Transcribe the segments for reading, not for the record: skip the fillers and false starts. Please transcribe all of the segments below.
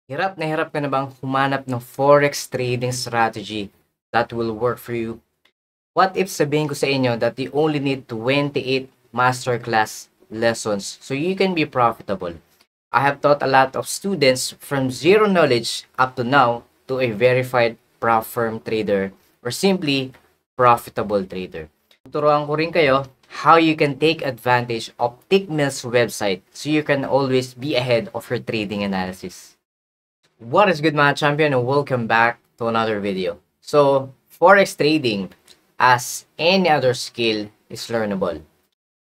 Hirap ka na bang humanap ng forex trading strategy that will work for you? What if sabihin ko sa inyo that you only need 28 masterclass lessons so you can be profitable? I have taught a lot of students from zero knowledge up to now to a verified prop firm trader or simply profitable trader. Tuturuan ko rin kayo how you can take advantage of Tickmill's website so you can always be ahead of your trading analysis. What is good, mga champion, and welcome back to another video. So, forex trading, as any other skill, is learnable.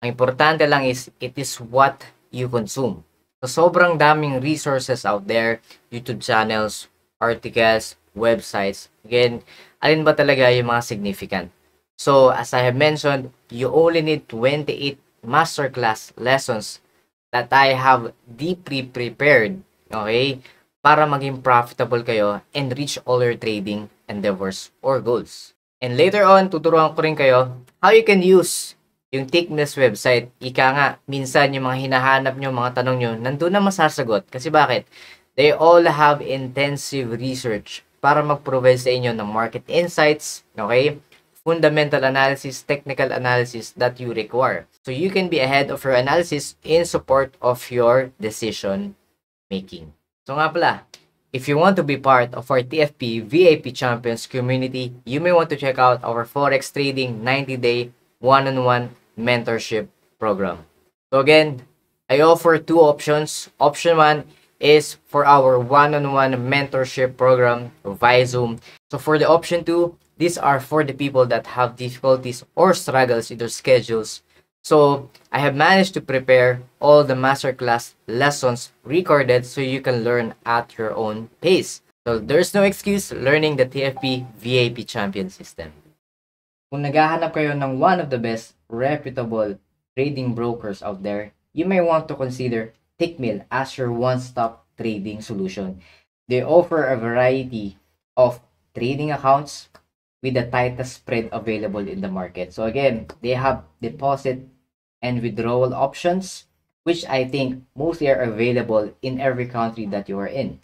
Ang importante lang is, it is what you consume. So, sobrang daming resources out there, YouTube channels, articles, websites. Again, alin ba talaga yung mga significant? So, as I have mentioned, you only need 28 masterclass lessons that I have deeply prepared, okay, para maging profitable kayo and reach all your trading endeavors or goals. And later on, tuturuan ko rin kayo how you can use yung Tickmill's website. Ika nga, minsan yung mga hinahanap nyo, mga tanong nyo, nandun na masasagot. Kasi bakit? They all have intensive research para mag-provide sa inyo ng market insights, okay? Fundamental analysis, technical analysis that you require. So you can be ahead of your analysis in support of your decision making. So nga pala, if you want to be part of our TFP VIP Champions community, you may want to check out our Forex Trading 90-day one-on-one mentorship program. So again, I offer two options. Option 1 is for our one-on-one mentorship program via Zoom. So for the option 2, these are for the people that have difficulties or struggles in their schedules. So, I have managed to prepare all the masterclass lessons recorded so you can learn at your own pace. So, there's no excuse learning the TFP VIP Champion System. Kung naghahanap kayo ng one of the best reputable trading brokers out there, you may want to consider Tickmill as your one-stop trading solution. They offer a variety of trading accounts with the tightest spread available in the market. So again, they have deposit and withdrawal options, which I think mostly are available in every country that you are in.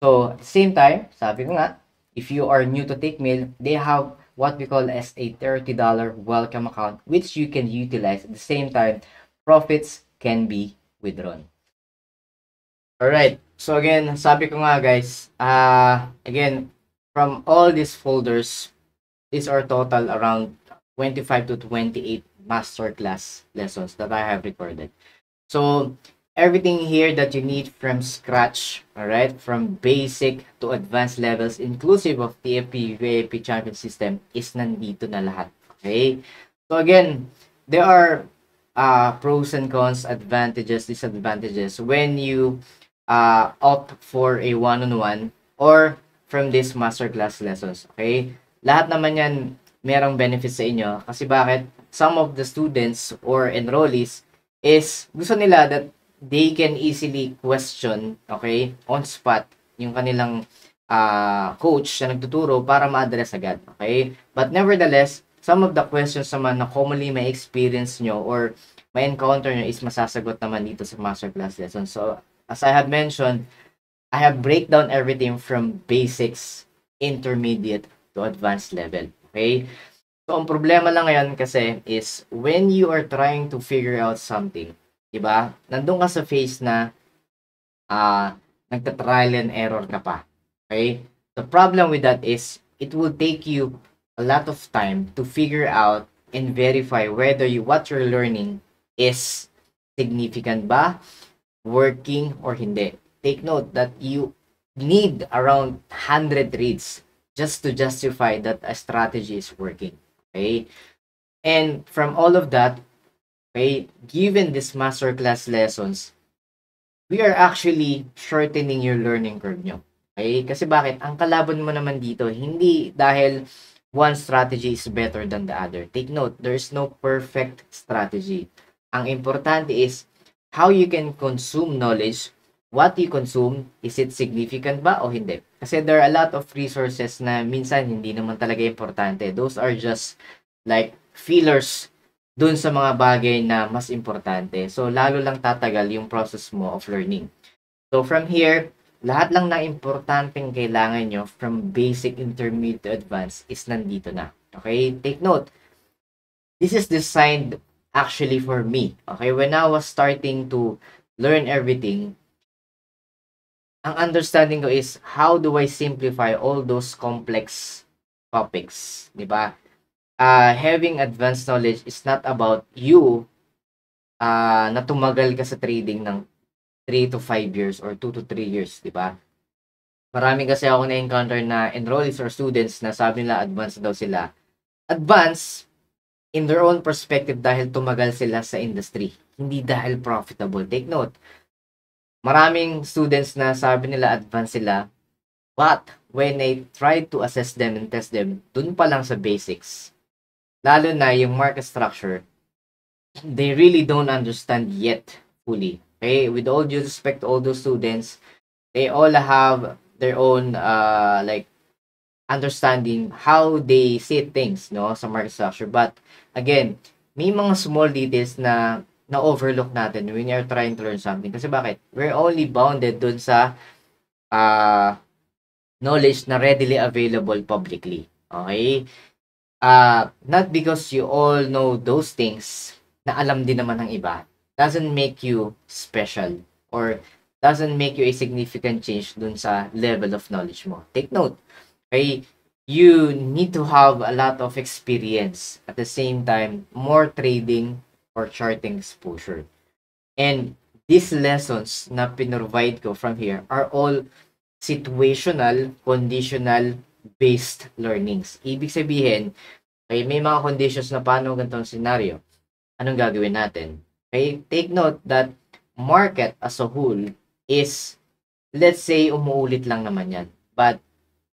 So, at the same time, sabi ko nga, if you are new to Tickmill, they have what we call as a $30 welcome account, which you can utilize. At the same time, profits can be withdrawn. Alright, so again, sabi ko nga guys, again, from all these folders, these are total around 25 to 28 masterclass lessons that I have recorded. So, everything here that you need from scratch, alright, from basic to advanced levels, inclusive of TFP VIP Champion System, is nandito na lahat. Okay? So, again, there are pros and cons, advantages, disadvantages when you opt for a one-on-one or from these masterclass lessons. Okay? Lahat naman yan merong benefits sa inyo. Kasi bakit? Some of the students or enrollees is gusto nila that they can easily question, okay, on spot yung kanilang coach na nagtuturo para ma-address agad. Okay? But nevertheless, some of the questions naman na commonly may experience nyo or may encounter nyo is masasagot naman dito sa masterclass lesson. So, as I have mentioned, I have breakdown everything from basics, intermediate, to advanced level. Okay? So, ang problema lang ngayon kasi is when you are trying to figure out something, diba? Nandun ka sa phase na nagta-trial and error ka pa. Okay? The problem with that is it will take you a lot of time to figure out and verify whether what you're learning is significant ba, working, or hindi. Take note that you need around 100 reads just to justify that a strategy is working. Okay? And from all of that, okay, given this masterclass lessons, we are actually shortening your learning curve nyo. Okay? Kasi bakit? Ang kalaban mo naman dito, hindi dahil one strategy is better than the other. Take note, there is no perfect strategy. Ang importante is how you can consume knowledge. What you consume, is it significant ba o hindi? Kasi there are a lot of resources na minsan hindi naman talaga importante. Those are just like fillers dun sa mga bagay na mas importante. So, lalo lang tatagal yung process mo of learning. So, from here, lahat lang ng importanteng kailangan nyo from basic, intermediate to advanced is nandito na. Okay? Take note, this is designed actually for me. Okay? When I was starting to learn everything, ang understanding ko is how do I simplify all those complex topics, di ba? Having advanced knowledge is not about you na tumagal ka sa trading ng 3 to 5 years or 2 to 3 years, di ba? Marami kasi ako na-encounter na enrollees or students na sabi nila advanced daw sila. Advanced in their own perspective dahil tumagal sila sa industry, hindi dahil profitable. Take note, maraming students na sabi nila advanced sila, but when I try to assess them and test them, dun pa lang sa basics, lalo na yung market structure, they really don't understand yet fully. Okay, with all due respect to all those students, they all have their own like understanding how they see things, no, sa market structure. But again, may mga small details na overlook natin when you're trying to learn something. Kasi bakit? We're only bounded dun sa knowledge na readily available publicly. Okay? Not because you all know those things na alam din naman ng iba, doesn't make you special or doesn't make you a significant change dun sa level of knowledge mo. Take note, okay? You need to have a lot of experience at the same time, more trading or charting exposure. And these lessons na pinrovide ko from here are all situational, conditional based learnings. Ibig sabihin, okay, may mga conditions na paano ganitong scenario. Anong gagawin natin? Okay, take note that market as a whole is, let's say, umuulit lang naman yan. But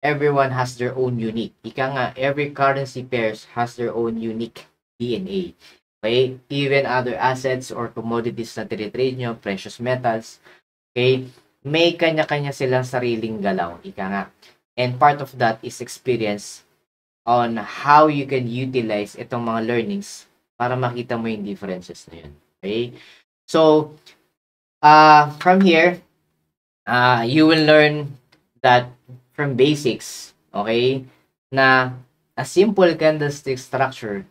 everyone has their own unique. Ika nga, every currency pairs has their own unique DNA. Okay? Even other assets or commodities na tinitrade nyo, precious metals, okay? May kanya-kanya silang sariling galaw. Ika nga. And part of that is experience on how you can utilize itong mga learnings para makita mo yung differences na yun. Okay? So, from here, you will learn that from basics, okay, na a simple candlestick structure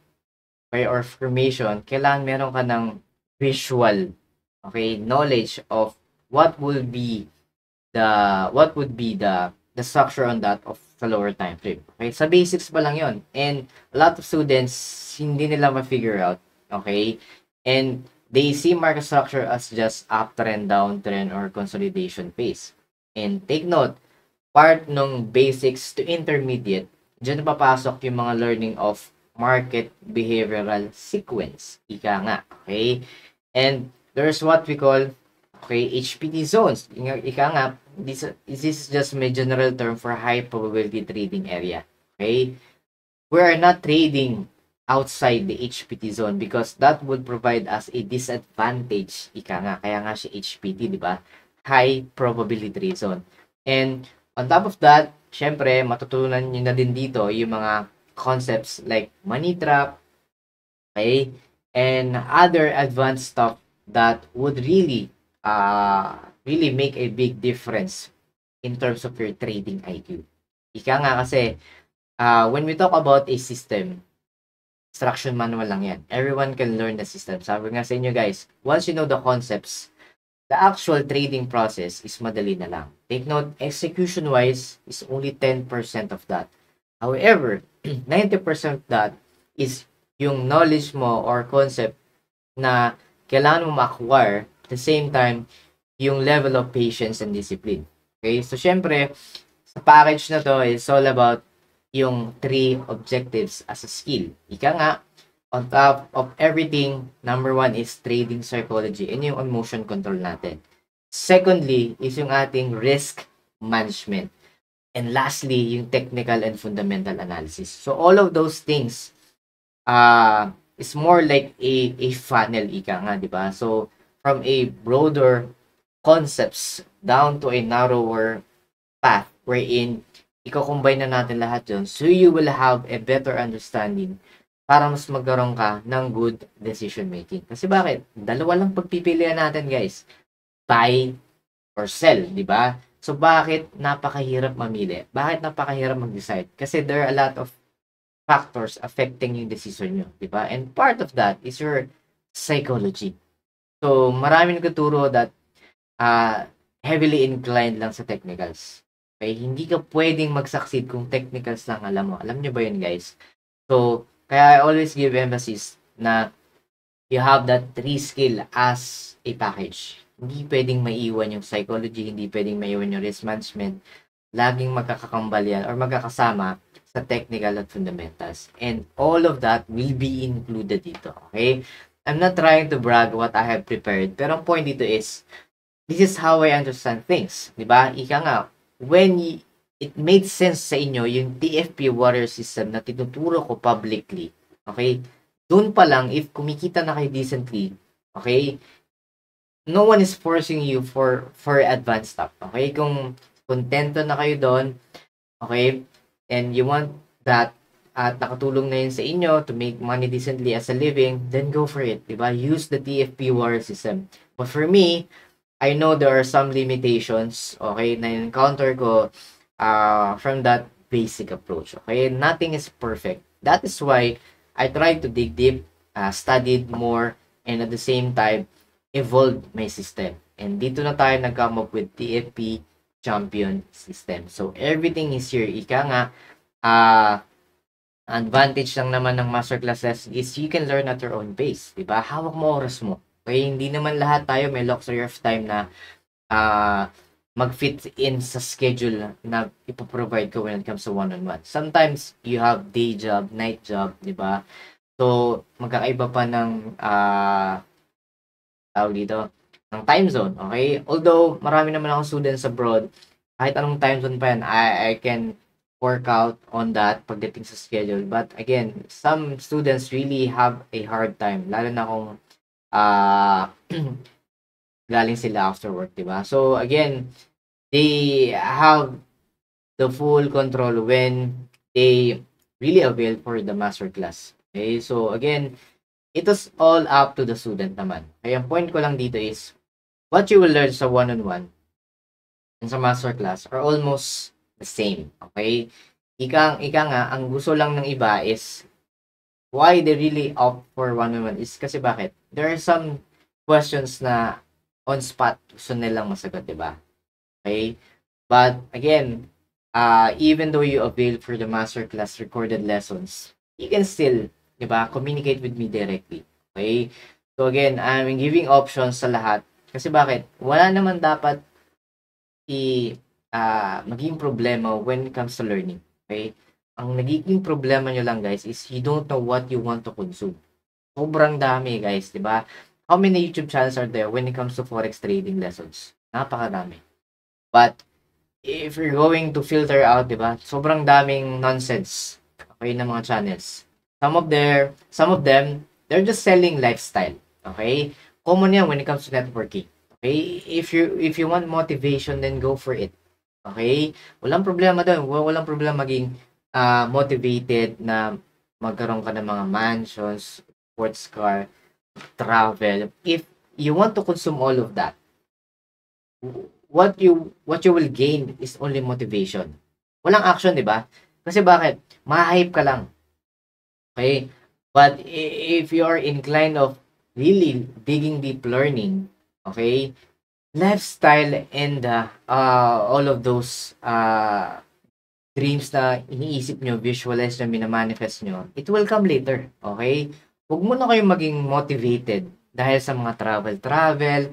or formation, kailangan meron ka ng visual, okay, knowledge of what would be the structure on that of the lower time frame. Okay, sa basics pa lang yon. And a lot of students hindi nila ma-figure out, okay? And they see market structure as just uptrend, downtrend, or consolidation phase. And take note, part ng basics to intermediate, dyan papasok yung mga learning of market behavioral sequence. Ika nga, okay? And there's what we call, okay, HPT zones. Ika nga, this is just my general term for high probability trading area. Okay? We are not trading outside the HPT zone because that would provide us a disadvantage. Ika nga, kaya nga siya HPT, di ba? High probability trade zone. And on top of that, syempre, matutunan nyo na din dito yung mga concepts like money trap, okay? And other advanced stuff that would really make a big difference in terms of your trading IQ. Ika nga kasi, when we talk about a system, instruction manual lang yan. Everyone can learn the system. Sabi nga sa inyo guys, once you know the concepts, the actual trading process is madali na lang. Take note, execution-wise is only 10% of that. However, 90% of that is yung knowledge mo or concept na kailangan mo ma-acquire at the same time yung level of patience and discipline. Okay? So, syempre, sa package na to is all about yung 3 objectives as a skill. Ika nga, on top of everything, number 1 is trading psychology and yung emotion control natin. Secondly, is yung ating risk management. And lastly, yung technical and fundamental analysis. So, all of those things is more like a funnel, ika nga, di ba? So, from a broader concepts down to a narrower path wherein i-combine na natin lahat yun. So, you will have a better understanding para mas magkaroon ka ng good decision making. Kasi bakit? Dalawa lang pagpipilian natin, guys. Buy or sell, di ba? So, bakit napakahirap mamili? Bakit napakahirap mag-decide? Kasi there are a lot of factors affecting yung decision nyo, di ba? And part of that is your psychology. So, marami nagtuturo that heavily inclined lang sa technicals. Okay? Hindi ka pwedeng mag-succeed kung technicals lang alam mo. Alam nyo ba yun, guys? So, kaya I always give emphasis na you have that 3 skill as a package. Hindi pwedeng maiwan yung psychology, hindi pwedeng maiwan yung risk management. Laging magkakakambal yan or magkakasama sa technical at fundamentals. And all of that will be included dito. Okay? I'm not trying to brag what I have prepared. Pero ang point dito is, this is how I understand things. Diba? Ika nga, when it made sense sa inyo yung TFP water system na tinuturo ko publicly, okay? Doon pa lang, if kumikita na kayo decently, okay? No one is forcing you for advanced stuff, okay? Kung kontento na kayo doon, okay? And you want that at nakatulong na yun sa inyo to make money decently as a living, then go for it, diba? Use the TFP water system. But for me, I know there are some limitations, okay, na encounter ko from that basic approach, okay? Nothing is perfect. That is why I tried to dig deep, studied more, and at the same time, evolved my system. And dito na tayo nag-come up with TFP champion system. So, everything is here. Ika nga, advantage lang naman ng masterclasses is you can learn at your own pace. Diba? Hawak mo oras mo. Okay, hindi naman lahat tayo may luxury of time na mag-fit in sa schedule na ipoprovide ko when it comes to one-on-one. Sometimes, you have day job, night job, di ba? So, magkakaiba pa ng tawag dito, ng time zone, okay? Although, marami naman akong students abroad, kahit anong time zone pa yan, I can work out on that pagdating sa schedule. But again, some students really have a hard time, lalo na kung galing sila after work, diba? So, again, they have the full control when they really avail for the masterclass. Okay? So, again, it is all up to the student naman. Kaya ang point ko lang dito is, what you will learn sa one-on-one and sa masterclass are almost the same. Okay? Ika nga, ang gusto lang ng iba is why they really opt for one-on-one is kasi bakit? There are some questions na on spot gusto nilang masagot, diba? Okay? But again, even though you avail for the masterclass recorded lessons, you can still, diba, communicate with me directly. Okay? So again, I'm giving options sa lahat. Kasi bakit? Wala naman dapat maging problema when it comes to learning. Okay? Ang nagiging problema nyo lang, guys, is you don't know what you want to consume. Sobrang dami, guys, di ba? How many YouTube channels are there when it comes to forex trading lessons? Napakadami. But, if you're going to filter out, di ba? Sobrang daming nonsense, okay, na mga channels. Some of them, they're just selling lifestyle. Okay? Common yan when it comes to networking. Okay? If you want motivation, then go for it. Okay? Walang problema doon. Walang problema maging motivated na magkaroon ka ng mga mansions, sports car, travel. If you want to consume all of that, what you will gain is only motivation. Walang action, di ba? Kasi bakit? Ma-hype ka lang. Okay? But if you are inclined of really digging deep learning, okay, lifestyle and all of those dreams na iniisip nyo, visualize nyo, minamanifest nyo, it will come later. Okay? Huwag mo na kayong maging motivated dahil sa mga travel,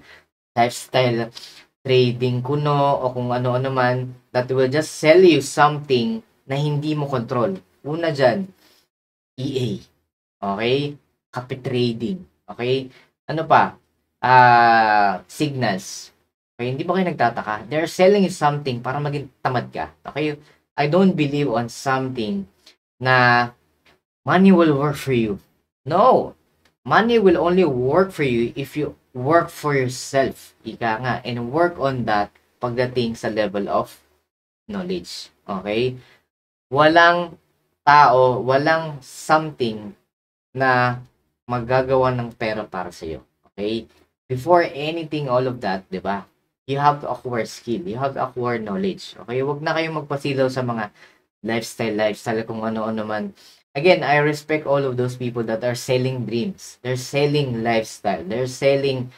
lifestyle, trading kuno, o kung ano-ano man, that will just sell you something na hindi mo control. Una dyan, EA. Okay? Copy trading. Okay? Ano pa? Signals. Okay? Hindi ba kayo nagtataka? They're selling you something para maging tamad ka. Okay? I don't believe on something na money will work for you. No. Money will only work for you if you work for yourself. Ika nga. And work on that pagdating sa level of knowledge. Okay? Walang tao, walang something na magagawa ng pera para sa iyo. Okay? Before anything, all of that, di ba? you have to acquire skill. You have to acquire knowledge. Okay? Huwag na kayong magpasilaw sa mga lifestyle, kung ano-ano man. Again, I respect all of those people that are selling dreams. They're selling lifestyle. They're selling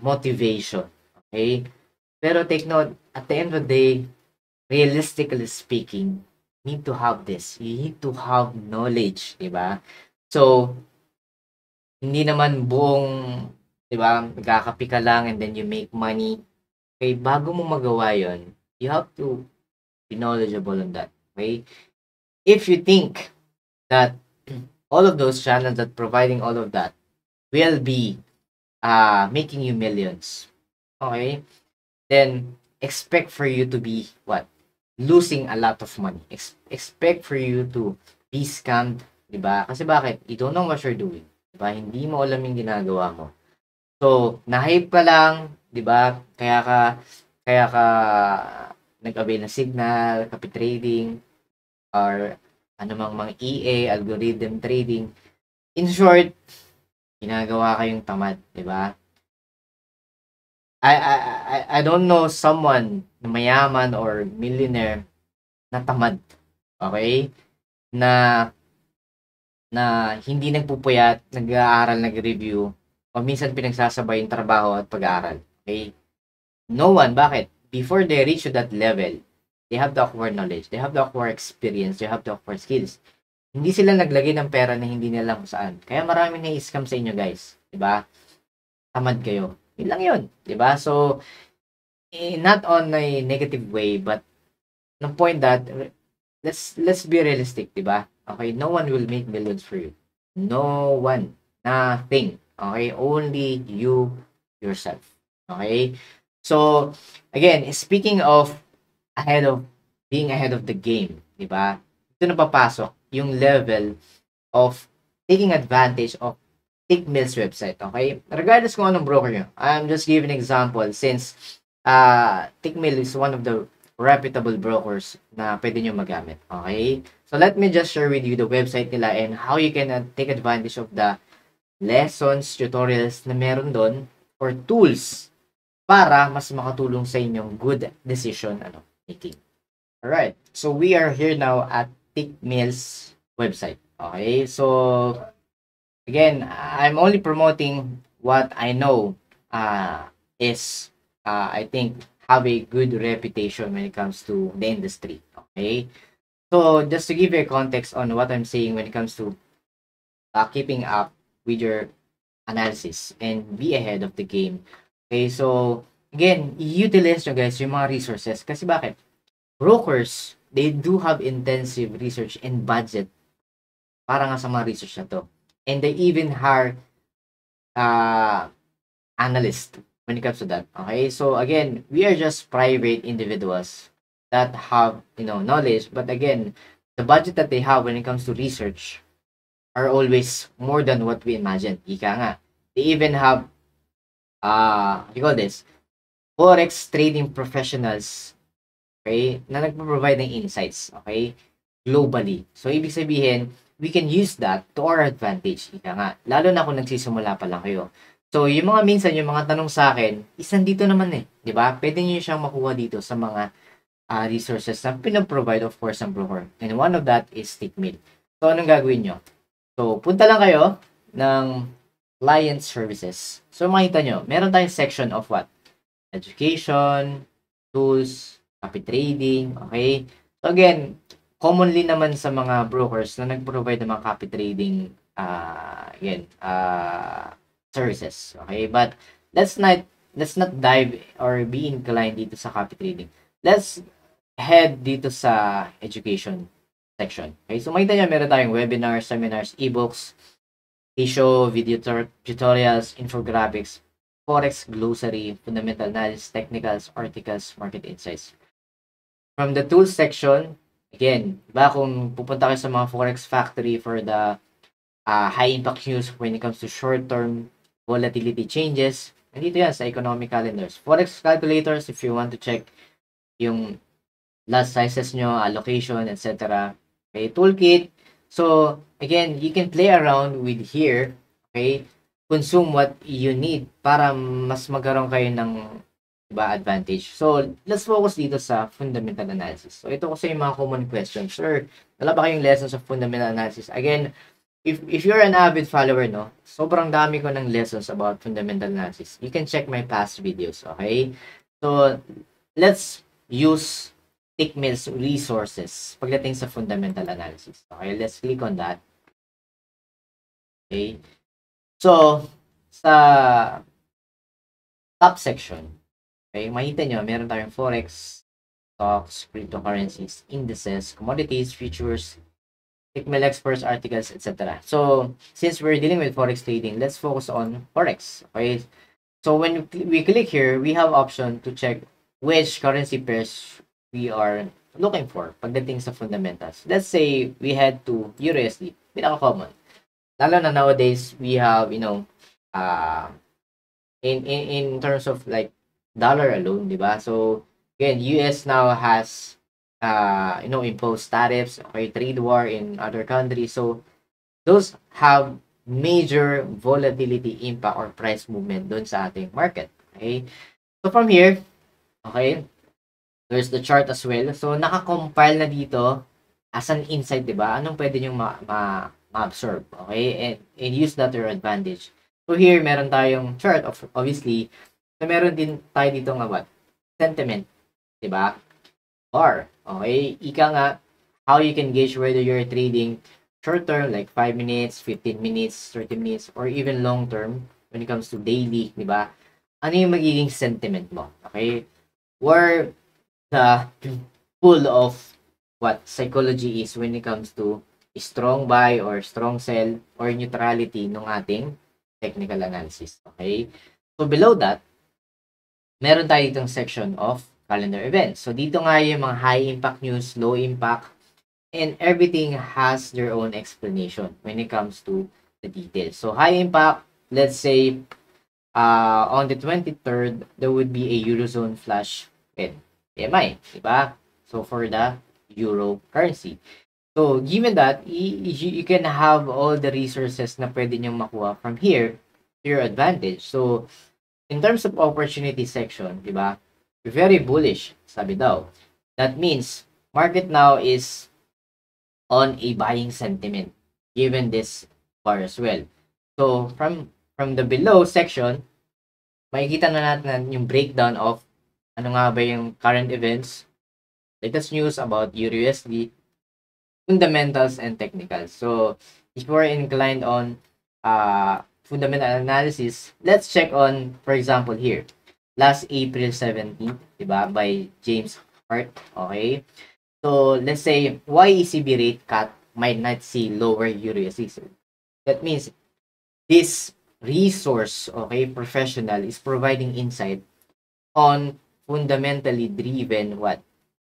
motivation. Okay? Pero take note, at the end of the day, realistically speaking, you need to have this. You need to have knowledge, di ba? So, hindi naman buong, di ba, nagkakapi ka lang and then you make money. Okay, bago mo magawa yon, you have to be knowledgeable on that. Okay? If you think that all of those channels that providing all of that will be making you millions, okay, then expect for you to be what? Losing a lot of money. Expect for you to be scammed, di ba? Kasi bakit? You don't know what you're doing. Di ba? Hindi mo alam yung ginagawa mo. So, na-hype ka lang, di ba? Kaya ka nag-avail ng signal, copy trading, or anumang mga EA, algorithm trading. In short, ginagawa kayong tamad, di ba? I don't know someone na mayaman or millionaire na tamad. Okay? Na hindi nagpupuyat, nag-aaral, nag-review, o minsan pinagsasabay yung trabaho at pag-aaral. Okay? No one. Bakit? Before they reach to that level, they have to acquire knowledge. They have to acquire experience. They have to acquire skills. Hindi sila naglagay ng pera na hindi nila kung saan. Kaya maraming na-scam sa inyo, guys. Diba? Tamad kayo. Yun lang yun. Diba? So, not on a negative way, but the point that let's be realistic, diba? Okay? No one will make millions for you. No one. Nothing. Okay? Only you yourself. Okay? So, again, speaking of being ahead of the game, di ba? Ito na papasok yung level of taking advantage of Tickmill's website, okay? Regardless kung anong broker nyo. I'm just giving an example since Tickmill is one of the reputable brokers na pwede nyo magamit, okay? So, let me just share with you the website nila and how you can take advantage of the lessons, tutorials na meron doon or tools para mas makatulong sa inyong good decision making. Alright, so we are here now at Tickmill's website. Okay, so again, I'm only promoting what I know is I think have a good reputation when it comes to the industry. Okay, so just to give you a context on what I'm saying when it comes to keeping up with your analysis and be ahead of the game. Okay, so again, utilize nyo guys yung mga resources. Kasi bakit? Brokers, they do have intensive research and budget para nga sa mga research na to. And they even hire analyst when it comes to that. Okay, so again, we are just private individuals that have, knowledge. But again, the budget that they have when it comes to research are always more than what we imagine. Ika nga. They even have what you call this, forex trading professionals, okay, na nagpo-provide ng insights, okay, globally. So, ibig sabihin, we can use that to our advantage. Ika nga, lalo na kung nagsisimula pa lang kayo. So, yung mga minsan, yung mga tanong sa akin, isan dito naman di ba? Pwede nyo siyang makuha dito sa mga resources na pinaprovide, of course, ng broker. And one of that is Tickmill. So, anong gagawin nyo? So, punta lang kayo ng client services. So, makita nyo, meron tayong section of what? Education, tools, copy trading, okay? So, again, commonly naman sa mga brokers na nag-provide ng mga copy trading, services, okay? But, let's not dive or be inclined dito sa copy trading. Let's head dito sa education section. Okay? So, makita nyo, meron tayong webinars, seminars, ebooks, show, video tutorials, infographics, forex glossary, fundamental analysis, technicals, articles, market insights. From the tools section, again, diba kung pupunta kayo sa mga forex factory for the high impact news when it comes to short-term volatility changes, nandito yan sa economic calendars. Forex calculators, if you want to check yung last sizes nyo, allocation, etc. Okay, toolkit. So, again, you can play around with here, okay? Consume what you need para mas magkaroon kayo ng diba, advantage. So, let's focus dito sa fundamental analysis. So, ito kasi yung mga common questions. Sir, wala ba kayong lessons of fundamental analysis? Again, if you're an avid follower, no, sobrang dami ko ng lessons about fundamental analysis. You can check my past videos, okay? So, let's use Tickmill's resources pagdating sa fundamental analysis. Okay, let's click on that. Okay. So, sa top section, okay, makita nyo, meron tayong forex, stocks, cryptocurrencies, indices, commodities, futures, Tickmill experts, articles, etc. So, since we're dealing with forex trading, let's focus on forex. Okay. So, when we click here, we have option to check which currency pairs we are looking for pagdating sa fundamentals. Let's say we head to EURUSD, pinaka-common. Lalo na nowadays, we have, in terms of like dollar alone, di ba? So, again, US now has, imposed tariffs, okay, trade war in other countries. So, those have major volatility impact or price movement doon sa ating market. Okay? So, from here, okay, there's the chart as well. So, naka-compile na dito as an insight, di ba? Anong pwede nyo ma-absorb, okay? And use that to your advantage. So, here, meron tayong chart, obviously. So, meron din tayo dito nga what? Sentiment, di ba? Or, okay, ika nga, how you can gauge whether you're trading short term, like 5 minutes, 15 minutes, 30 minutes, or even long term, when it comes to daily, di ba? Ano yung magiging sentiment mo, okay? Where the pool of what psychology is when it comes to strong buy or strong sell or neutrality ng ating technical analysis, okay? So, below that, meron tayo ditong section of calendar events. So, dito nga yung mga high impact news, low impact, and everything has their own explanation when it comes to the details. So, high impact, let's say, on the 23rd, there would be a Eurozone flash red PMI, diba? So, for the Euro currency. So, given that, you can have all the resources na pwede nyong makuha from here to your advantage. So, in terms of opportunity section, diba? Very bullish, sabi daw. That means, market now is on a buying sentiment, given this bar as well. So, from the below section, makikita na natin yung breakdown of ano nga ba yung current events, latest news about EURUSD, fundamentals, and technicals. So, if you are inclined on fundamental analysis, let's check on, for example, here, last April 17th, diba, by James Hart, okay? So, let's say, why ECB rate cut might not see lower EURUSD? So, that means, this resource, okay, professional is providing insight on fundamentally driven what?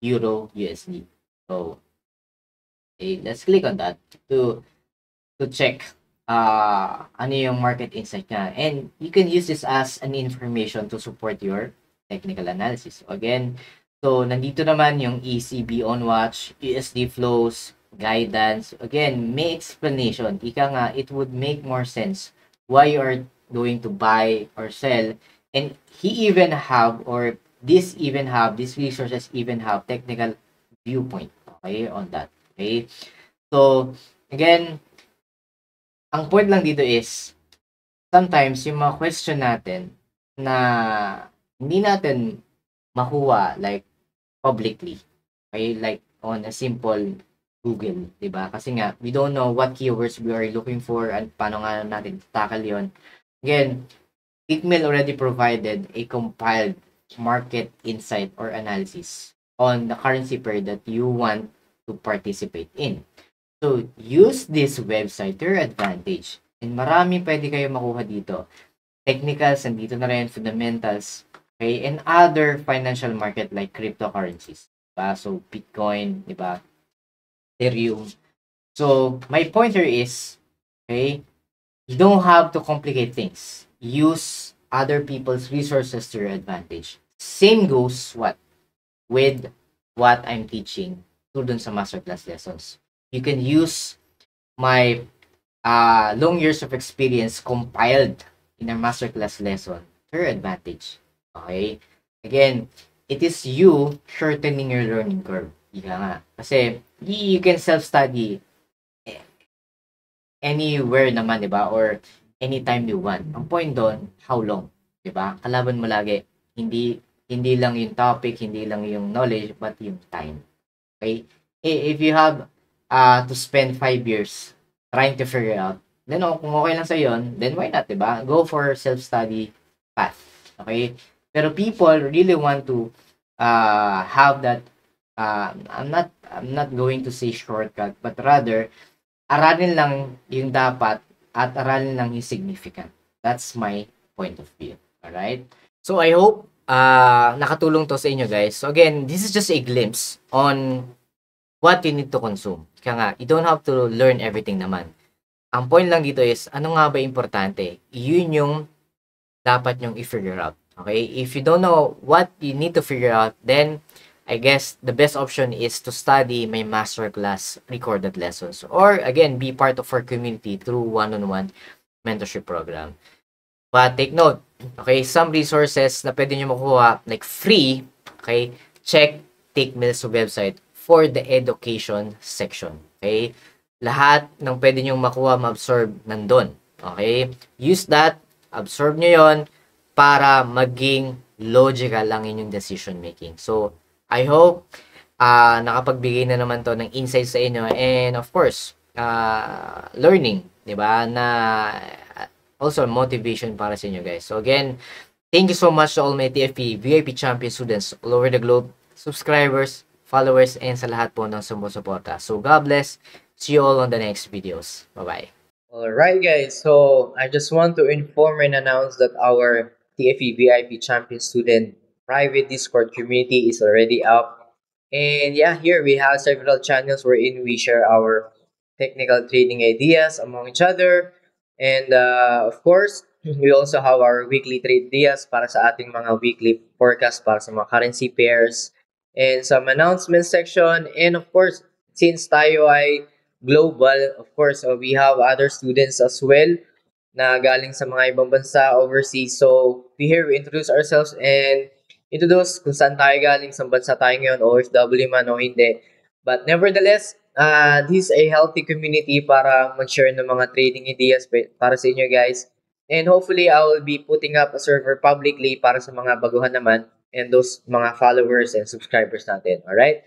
Euro USD. So, okay, let's click on that to check ano yung market insight niya. And you can use this as an information to support your technical analysis. So, again, so nandito naman yung ECB on watch, USD flows, guidance. Again, may explanation. Ika nga, it would make more sense why you are going to buy or sell. And he even have, or these resources even have technical viewpoint, okay, on that. Okay? So, again, ang point lang dito is, sometimes yung mga question natin na hindi natin makuha like publicly, okay, like on a simple Google, di ba? Kasi nga, we don't know what keywords we are looking for and paano nga natin tackle yon. Again, Tickmill already provided a compiled market insight or analysis on the currency pair that you want to participate in. So, use this website to your advantage. And marami pwede kayo makuha dito. Technicals, nandito na rin, fundamentals, okay, and other financial market like cryptocurrencies. Diba? So, Bitcoin, diba? Ethereum. So, my point here is, okay, you don't have to complicate things. Use other people's resources to your advantage. Same goes what? With what I'm teaching to dun sa masterclass lessons. You can use my long years of experience compiled in a masterclass lesson to your advantage. Okay? Again, it is you shortening your learning curve. Ika nga. Kasi, you can self-study anywhere naman, di ba? Or anytime you want. Ang point doon, how long? Di ba? Kalaban mo lagi. Hindi lang yung topic, hindi lang yung knowledge, but yung time. Okay? If you have to spend 5 years trying to figure out, then kung okay lang sa yon, then why not, di ba? Go for self-study path. Okay? Pero people really want to have that I'm not going to say shortcut, but rather aralin lang yung dapat at aralin lang yung significant. That's my point of view. Alright? So, I hope nakatulong to sa inyo, guys. So, again, this is just a glimpse on what you need to consume. Kaya nga, you don't have to learn everything naman. Ang point lang dito is, ano nga ba importante? Yun yung dapat nyong i-figure out. Okay? If you don't know what you need to figure out, then I guess the best option is to study my masterclass recorded lessons, or again, be part of our community through one-on-one mentorship program. But take note, okay, some resources na pwede nyo makuha, like free, okay, check Take Mills website for the education section. Okay? Lahat ng pwede nyo makuha, ma-absorb nandun. Okay? Use that, absorb nyo yon para maging logical lang inyong decision making. So, I hope nakapagbigay na naman to ng insights sa inyo, and of course, learning, 'di ba? Na also motivation para sa inyo, guys. So again, thank you so much to all my TFP VIP champion students all over the globe, subscribers, followers, and sa lahat po ng sumusuporta. So God bless. See you all on the next videos. Bye-bye. Alright guys, so I just want to inform and announce that our TFE VIP Champion Student private Discord community is already up. And yeah, here we have several channels wherein we share our technical trading ideas among each other. And of course, we also have our weekly trade ideas para sa ating mga weekly forecast para sa mga currency pairs and some announcement section. And of course, since tayo ay global, of course, we have other students as well na galing sa mga ibang bansa overseas. So, we introduce ourselves and introduce kung saan tayo galing, sa bansa tayo ngayon, OFW man o hindi. But nevertheless, this is a healthy community para mag-share ng mga trading ideas para sa inyo guys. And hopefully, I will be putting up a server publicly para sa mga baguhan naman and those mga followers and subscribers natin. Alright?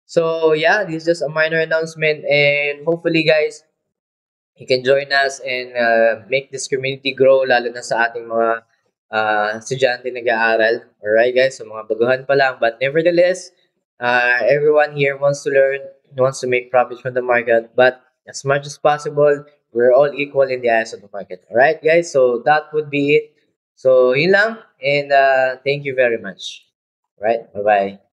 So yeah, this is just a minor announcement, and hopefully guys, you can join us and make this community grow, lalo na sa ating mga estudyante nag-aaral. Alright guys, so mga baguhan pa lang. But nevertheless, everyone here wants to learn, wants to make profits from the market, but as much as possible, we're all equal in the eyes of the market. Alright guys, so that would be it. So yun lang, and thank you very much. Alright, bye-bye.